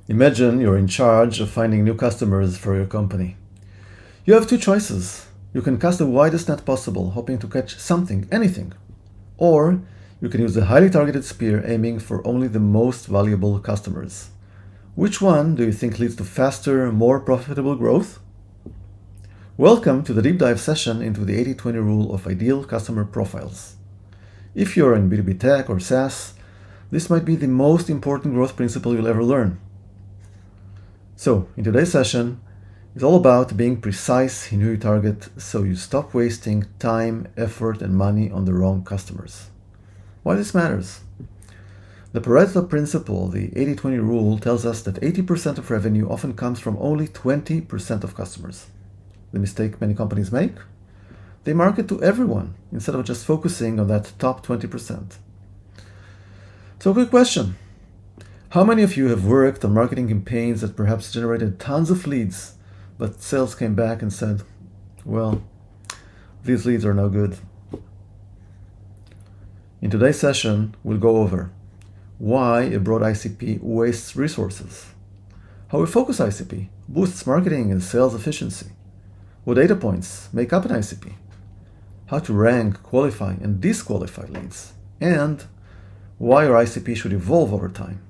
Imagine you're in charge of finding new customers for your company. You have two choices. You can cast the widest net possible, hoping to catch something, anything. Or you can use a highly targeted spear aiming for only the most valuable customers. Which one do you think leads to faster, more profitable growth? Welcome to the deep dive session into the 80-20 rule of ideal customer profiles. If you're in B2B tech or SaaS, this might be the most important growth principle you'll ever learn. So, in today's session, it's all about being precise in who you target so you stop wasting time, effort, and money on the wrong customers. Why this matters? The Pareto principle, the 80-20 rule, tells us that 80% of revenue often comes from only 20% of customers. The mistake many companies make? They market to everyone instead of just focusing on that top 20%. So, quick question. How many of you have worked on marketing campaigns that perhaps generated tons of leads, but sales came back and said, well, these leads are no good? In today's session, we'll go over why a broad ICP wastes resources, how a focused ICP boosts marketing and sales efficiency, what data points make up an ICP, how to rank, qualify, and disqualify leads, and why your ICP should evolve over time.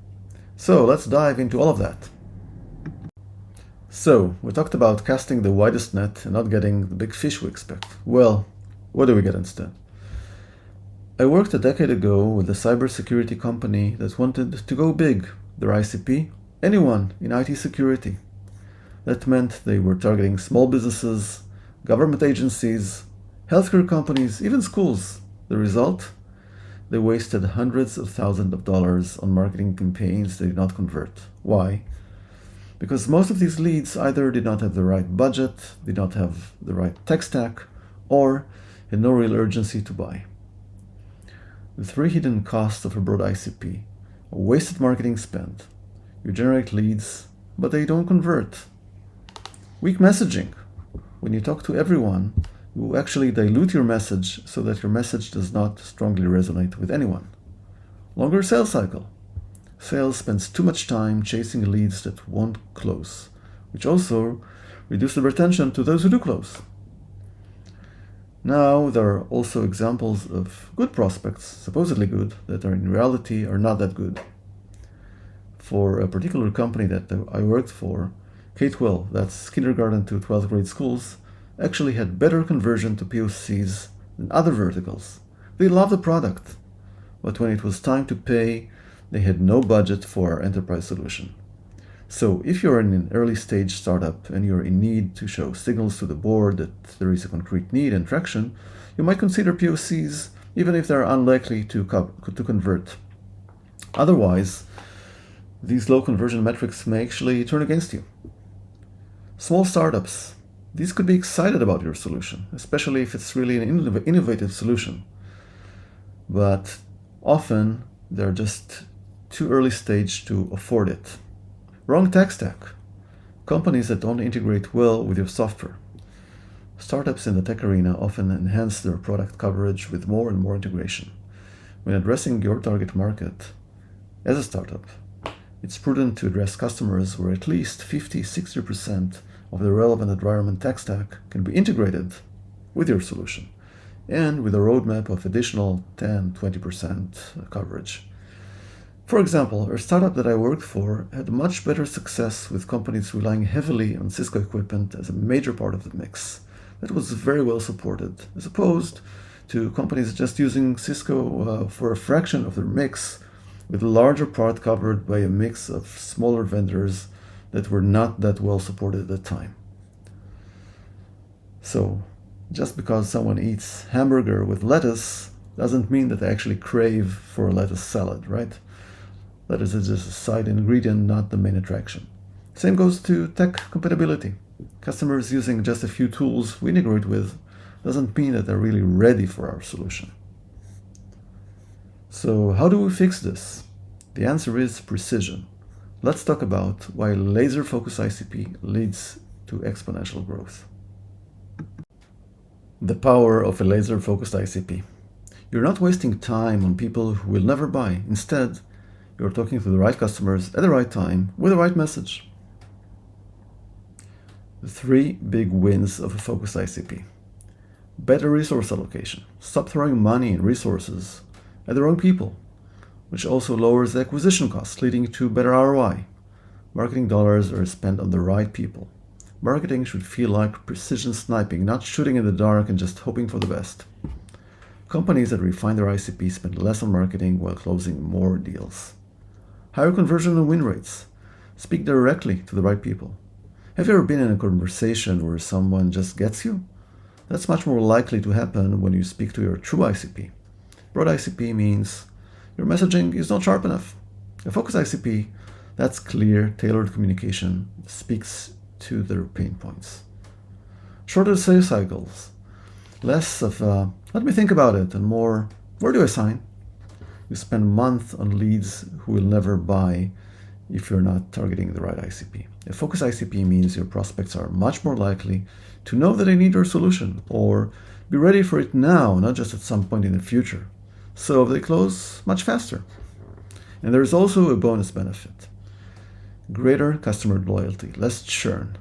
So let's dive into all of that. So, we talked about casting the widest net and not getting the big fish we expect. Well, what do we get instead? I worked a decade ago with a cybersecurity company that wanted to go big. Their ICP, anyone in IT security. That meant they were targeting small businesses, government agencies, healthcare companies, even schools. The result? They wasted hundreds of thousands of dollars on marketing campaigns they did not convert. Why? Because most of these leads either did not have the right budget, did not have the right tech stack, or had no real urgency to buy. The three hidden costs of a broad ICP: a wasted marketing spend. You generate leads, but they don't convert. Weak messaging. When you talk to everyone, you actually dilute your message so that your message does not strongly resonate with anyone. Longer sales cycle. Sales spends too much time chasing leads that won't close, which also reduces the retention to those who do close. Now, there are also examples of good prospects, supposedly good, that are in reality are not that good. For a particular company that I worked for, K-12, that's kindergarten to 12th grade schools, actually had better conversion to POCs than other verticals. They loved the product, but when it was time to pay, they had no budget for our enterprise solution. So if you're in an early stage startup and you're in need to show signals to the board that there is a concrete need and traction, you might consider POCs even if they're unlikely to convert. Otherwise, these low conversion metrics may actually turn against you. Small startups. These could be excited about your solution, especially if it's really an innovative solution. But often, they're just too early stage to afford it. Wrong tech stack. Companies that don't integrate well with your software. Startups in the tech arena often enhance their product coverage with more and more integration. When addressing your target market as a startup, it's prudent to address customers where at least 50-60% of the relevant environment tech stack can be integrated with your solution, and with a roadmap of additional 10-20% coverage. For example, a startup that I worked for had much better success with companies relying heavily on Cisco equipment as a major part of the mix. That was very well supported, as opposed to companies just using Cisco for a fraction of their mix, with a larger part covered by a mix of smaller vendors that were not that well supported at the time. So, just because someone eats hamburger with lettuce doesn't mean that they actually crave for a lettuce salad, right? Lettuce is just a side ingredient, not the main attraction. Same goes to tech compatibility. Customers using just a few tools we integrate with doesn't mean that they're really ready for our solution. So how do we fix this? The answer is precision. Let's talk about why laser-focused ICP leads to exponential growth. The power of a laser-focused ICP. You're not wasting time on people who will never buy. Instead, You're talking to the right customers at the right time with the right message. The 3 big wins of a focused ICP. Better resource allocation. Stop throwing money and resources at the wrong people, which also lowers the acquisition costs, leading to better ROI. Marketing dollars are spent on the right people. Marketing should feel like precision sniping, not shooting in the dark and just hoping for the best. Companies that refine their ICP spend less on marketing while closing more deals. Higher conversion and win rates. Speak directly to the right people. Have you ever been in a conversation where someone just gets you? That's much more likely to happen when you speak to your true ICP. Broad ICP means your messaging is not sharp enough. A focused ICP, that's clear, tailored communication, speaks to their pain points. Shorter sales cycles. Less of let me think about it and more, where do I sign? You spend months on leads who will never buy if you're not targeting the right ICP. A focused ICP means your prospects are much more likely to know that they need your solution or be ready for it now, not just at some point in the future. So they close much faster. And there is also a bonus benefit. Greater customer loyalty, less churn.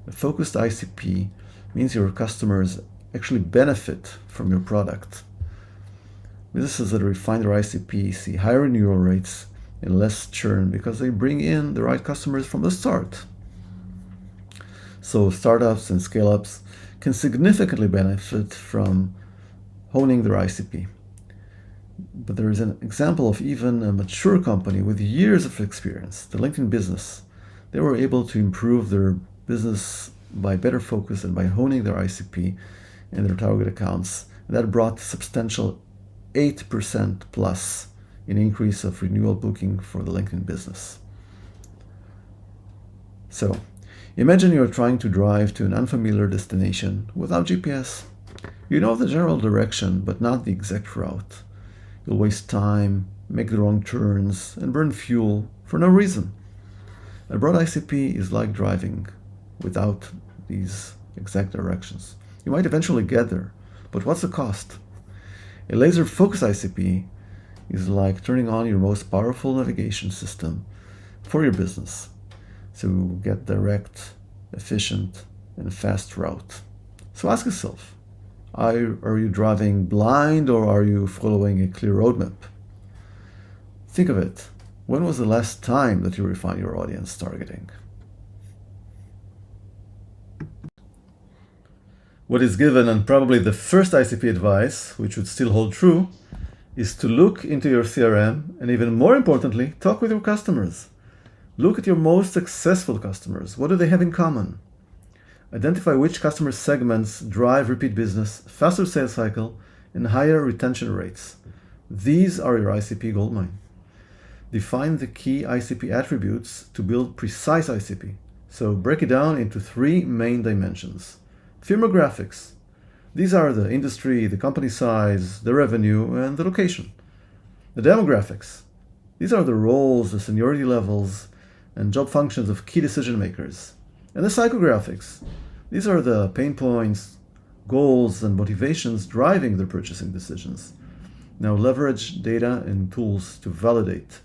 A focused ICP means your customers actually benefit from your product. Businesses that refine their ICP see higher renewal rates and less churn because they bring in the right customers from the start. So startups and scale-ups can significantly benefit from honing their ICP. But there is an example of even a mature company with years of experience, the LinkedIn Business. They were able to improve their business by better focus and by honing their ICP and their target accounts. That brought substantial 8% plus in increase of renewal booking for the LinkedIn Business. So, imagine you're trying to drive to an unfamiliar destination without GPS. You know the general direction, but not the exact route. You'll waste time, make the wrong turns, and burn fuel for no reason. A broad ICP is like driving without these exact directions. You might eventually get there, but what's the cost? A laser-focused ICP is like turning on your most powerful navigation system for your business to get direct, efficient, and fast route. So ask yourself, are you driving blind or are you following a clear roadmap? Think of it. When was the last time that you refined your audience targeting? What is given, and probably the first ICP advice, which would still hold true, is to look into your CRM and, even more importantly, talk with your customers. Look at your most successful customers. What do they have in common? Identify which customer segments drive repeat business, faster sales cycle, and higher retention rates. These are your ICP goldmine. Define the key ICP attributes to build precise ICP. So break it down into 3 main dimensions. Firmographics. These are the industry, the company size, the revenue, and the location. The demographics. These are the roles, the seniority levels, and job functions of key decision makers. And the psychographics. These are the pain points, goals, and motivations driving their purchasing decisions. Now leverage data and tools to validate.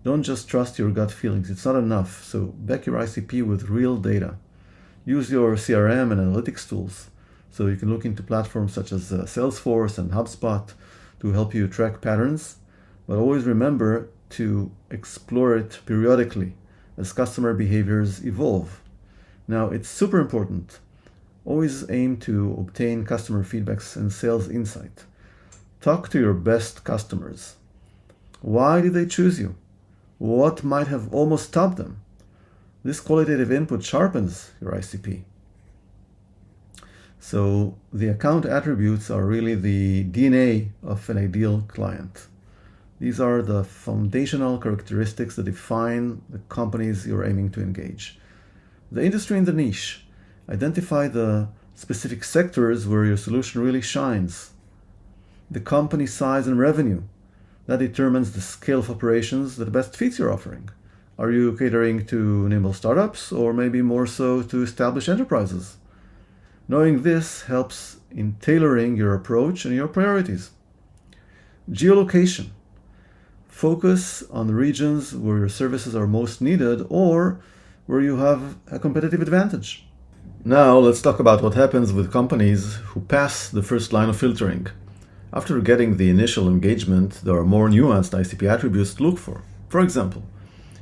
Don't just trust your gut feelings. It's not enough. So back your ICP with real data. Use your CRM and analytics tools. So you can look into platforms such as Salesforce and HubSpot to help you track patterns. But always remember to explore it periodically as customer behaviors evolve. Now, it's super important. Always aim to obtain customer feedbacks and sales insight. Talk to your best customers. Why did they choose you? What might have almost stopped them? This qualitative input sharpens your ICP. So the account attributes are really the DNA of an ideal client. These are the foundational characteristics that define the companies you're aiming to engage. The industry and the niche. Identify the specific sectors where your solution really shines. The company size and revenue. That determines the scale of operations that best fits your offering. Are you catering to nimble startups or maybe more so to established enterprises? Knowing this helps in tailoring your approach and your priorities. Geolocation. focus on the regions where your services are most needed or where you have a competitive advantage. Now let's talk about what happens with companies who pass the first line of filtering. After getting the initial engagement, there are more nuanced ICP attributes to look for. For example,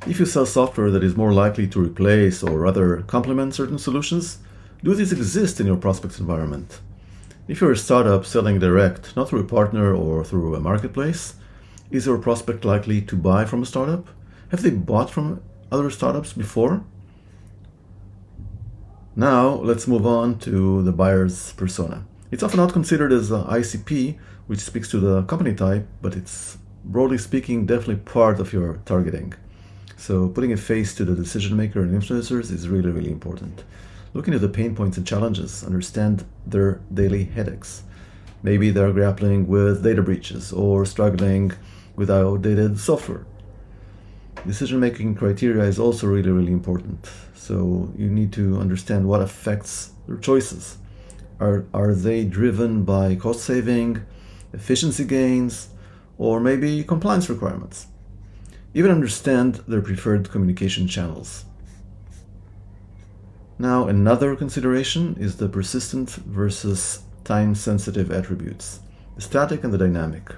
if you sell software that is more likely to replace or rather complement certain solutions, do these exist in your prospect's environment? If you're a startup selling direct, not through a partner or through a marketplace, is your prospect likely to buy from a startup? Have they bought from other startups before? Now, let's move on to the buyer's persona. It's often not considered as an ICP, which speaks to the company type, but it's, broadly speaking, definitely part of your targeting. So putting a face to the decision maker and influencers is really, really important. Looking at the pain points and challenges, understand their daily headaches. Maybe they're grappling with data breaches or struggling with outdated software. Decision-making criteria is also really, really important. So you need to understand what affects their choices. Are they driven by cost saving, efficiency gains, or maybe compliance requirements? Even understand their preferred communication channels. Now, another consideration is the persistent versus time-sensitive attributes, the static and the dynamic.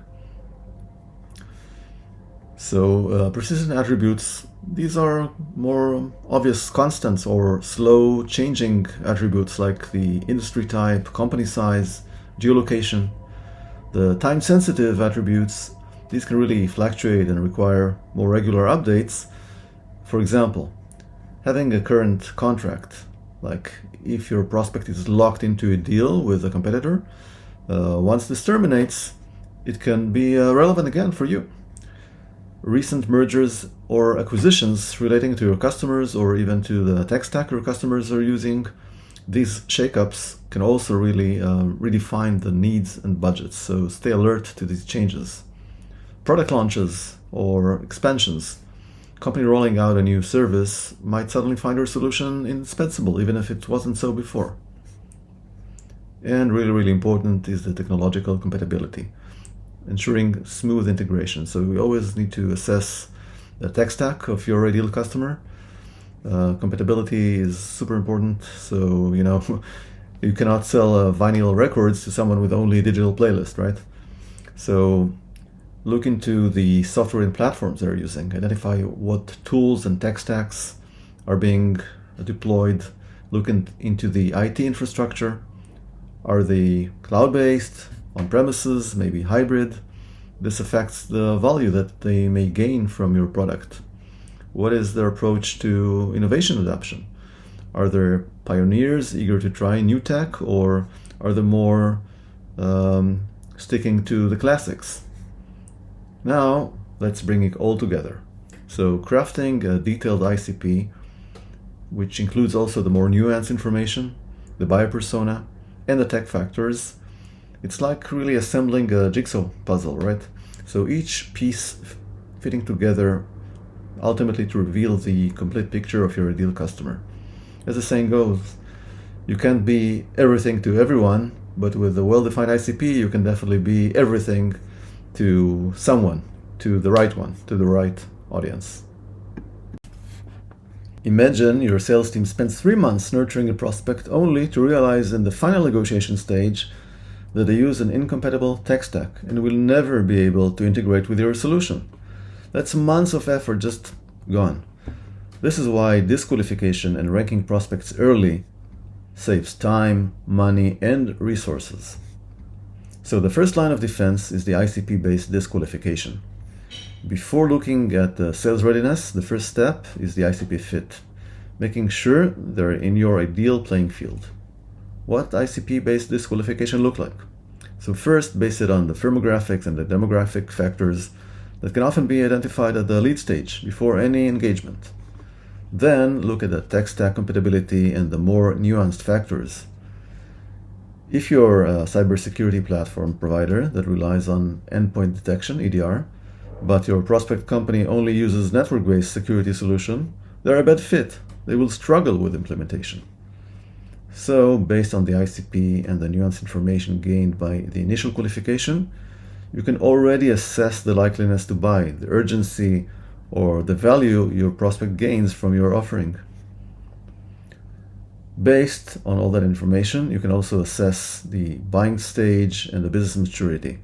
So persistent attributes, these are more obvious constants or slow changing attributes like the industry type, company size, geolocation. The time-sensitive attributes, these can really fluctuate and require more regular updates. For example, having a current contract, like if your prospect is locked into a deal with a competitor, once this terminates, it can be relevant again for you. Recent mergers or acquisitions relating to your customers or even to the tech stack your customers are using, these shakeups can also really redefine the needs and budgets, so stay alert to these changes. Product launches or expansions. Company rolling out a new service might suddenly find your solution indispensable, even if it wasn't so before. And really, really important is the technological compatibility, ensuring smooth integration. So we always need to assess the tech stack of your ideal customer. Compatibility is super important. So, you cannot sell vinyl records to someone with only a digital playlist, right? So look into the software and platforms they're using. Identify what tools and tech stacks are being deployed. Look into the IT infrastructure. Are they cloud-based, on-premises, maybe hybrid? This affects the value that they may gain from your product. What is their approach to innovation adoption? Are there pioneers eager to try new tech, or are they more sticking to the classics? Now, let's bring it all together. So crafting a detailed ICP, which includes also the more nuanced information, the buyer persona, and the tech factors, it's like really assembling a jigsaw puzzle, right? So each piece fitting together ultimately to reveal the complete picture of your ideal customer. As the saying goes, you can't be everything to everyone, but with a well-defined ICP, you can definitely be everything to someone, to the right one, to the right audience. Imagine your sales team spends 3 months nurturing a prospect only to realize in the final negotiation stage that they use an incompatible tech stack and will never be able to integrate with your solution. That's months of effort just gone. This is why disqualification and ranking prospects early saves time, money, and resources. So the first line of defense is the ICP-based disqualification. Before looking at the sales readiness, the first step is the ICP fit, making sure they're in your ideal playing field. What ICP-based disqualification look like? So first, base it on the firmographics and the demographic factors that can often be identified at the lead stage before any engagement. Then look at the tech stack compatibility and the more nuanced factors. If you're a cybersecurity platform provider that relies on endpoint detection, EDR, but your prospect company only uses network-based security solution, they're a bad fit. They will struggle with implementation. So, based on the ICP and the nuanced information gained by the initial qualification, you can already assess the likeliness to buy, the urgency, or the value your prospect gains from your offering. Based on all that information, you can also assess the buying stage and the business maturity.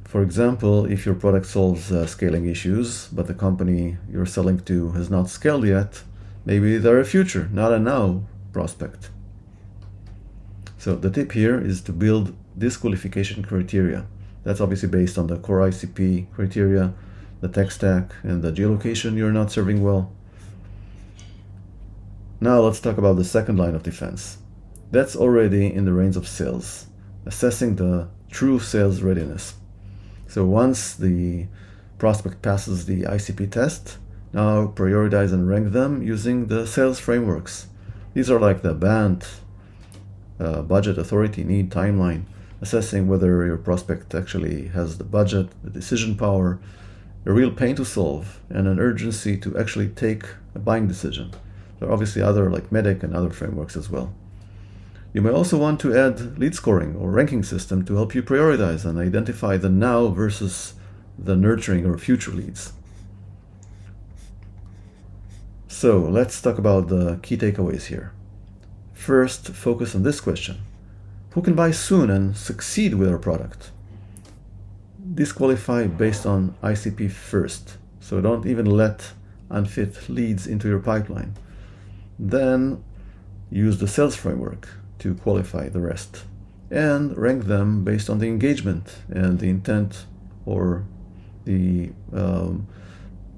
For example, if your product solves scaling issues, but the company you're selling to has not scaled yet, maybe they're a future, not a now prospect. So the tip here is to build disqualification criteria. That's obviously based on the core ICP criteria, the tech stack, and the geolocation you're not serving well. Now let's talk about the second line of defense. That's already in the range of sales, assessing the true sales readiness. So once the prospect passes the ICP test, now prioritize and rank them using the sales frameworks. These are like the BANT, budget, authority, need, timeline, assessing whether your prospect actually has the budget, the decision power, a real pain to solve, and an urgency to actually take a buying decision. There are obviously other like MEDDIC and other frameworks as well. You may also want to add lead scoring or ranking system to help you prioritize and identify the now versus the nurturing or future leads. So let's talk about the key takeaways here. First, focus on this question. Who can buy soon and succeed with our product? Disqualify based on ICP first. So don't even let unfit leads into your pipeline. Then use the sales framework to qualify the rest, and rank them based on the engagement and the intent or the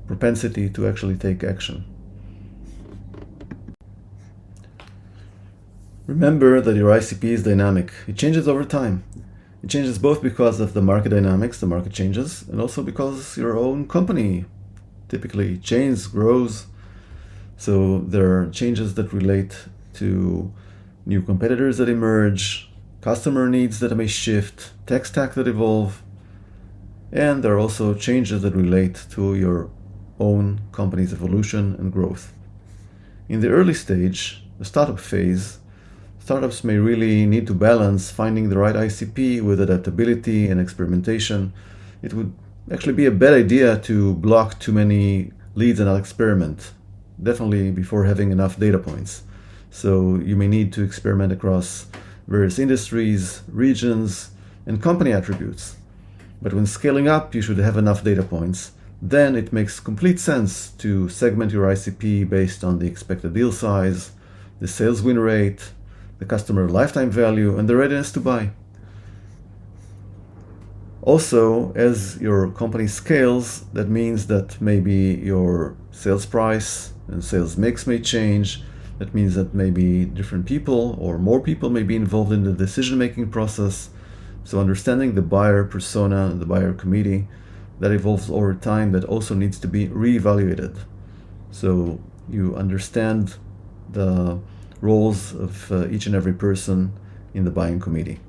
propensity to actually take action. Remember that your ICP is dynamic. It changes over time. It changes both because of the market dynamics, the market changes, and also because your own company typically changes, grows. So there are changes that relate to new competitors that emerge, customer needs that may shift, tech stack that evolve, and there are also changes that relate to your own company's evolution and growth. In the early stage, the startup phase, startups may really need to balance finding the right ICP with adaptability and experimentation. It would actually be a bad idea to block too many leads and not experiment, definitely before having enough data points. So you may need to experiment across various industries, regions, and company attributes. But when scaling up, you should have enough data points. Then it makes complete sense to segment your ICP based on the expected deal size, the sales win rate, the customer lifetime value, and the readiness to buy. Also, as your company scales, that means that maybe your sales price and sales mix may change. That means that maybe different people or more people may be involved in the decision-making process. So understanding the buyer persona, the buyer committee, that evolves over time, that also needs to be reevaluated. So you understand the roles of each and every person in the buying committee.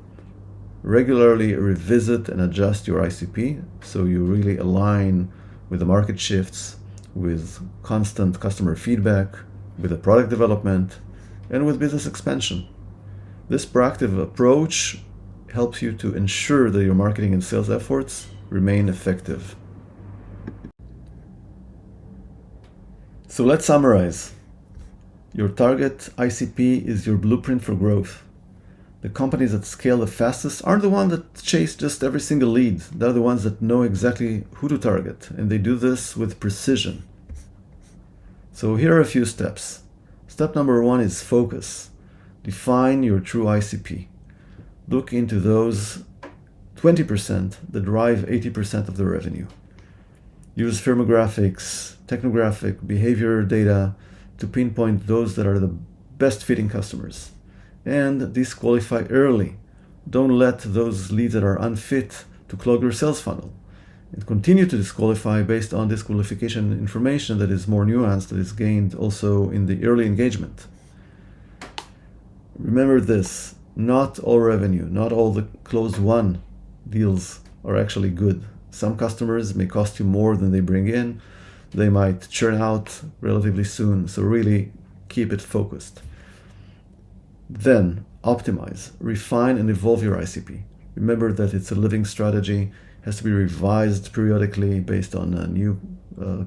Regularly revisit and adjust your ICP so you really align with the market shifts, with constant customer feedback, with the product development, and with business expansion. This proactive approach helps you to ensure that your marketing and sales efforts remain effective. So let's summarize. Your target ICP is your blueprint for growth. The companies that scale the fastest aren't the ones that chase just every single lead. They're the ones that know exactly who to target, and they do this with precision. So here are a few steps. Step number 1 is focus. Define your true ICP. Look into those 20% that drive 80% of the revenue. Use firmographics, technographic, behavior data to pinpoint those that are the best fitting customers. And disqualify early. Don't let those leads that are unfit to clog your sales funnel. And continue to disqualify based on disqualification information that is more nuanced, that is gained also in the early engagement. Remember this, not all revenue, not all the closed won deals are actually good. Some customers may cost you more than they bring in. They might churn out relatively soon, so really keep it focused. Then optimize, refine, and evolve your ICP. Remember that it's a living strategy, has to be revised periodically based on new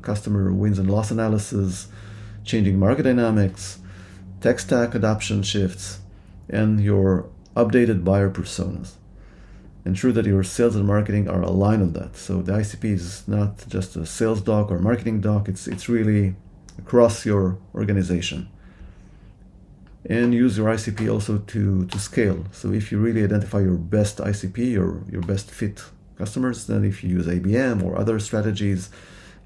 customer wins and loss analysis, changing market dynamics, tech stack adoption shifts, and your updated buyer personas. Ensure that your sales and marketing are aligned on that. So the ICP is not just a sales doc or marketing doc, it's really across your organization. And use your ICP also to scale. So if you really identify your best ICP or your best fit customers, then if you use ABM or other strategies,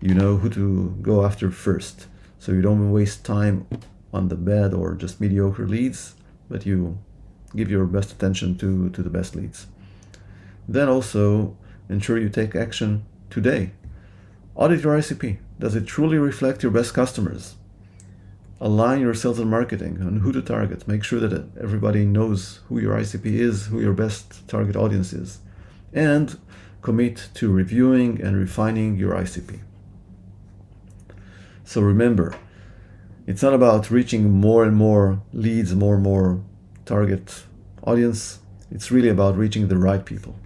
you know who to go after first. So you don't waste time on the bad or just mediocre leads, but you give your best attention to the best leads. Then also ensure you take action today. Audit your ICP. Does it truly reflect your best customers? Align your sales and marketing on who to target. Make sure that everybody knows who your ICP is, who your best target audience is. And commit to reviewing and refining your ICP. So remember, it's not about reaching more and more leads, more and more target audience. It's really about reaching the right people.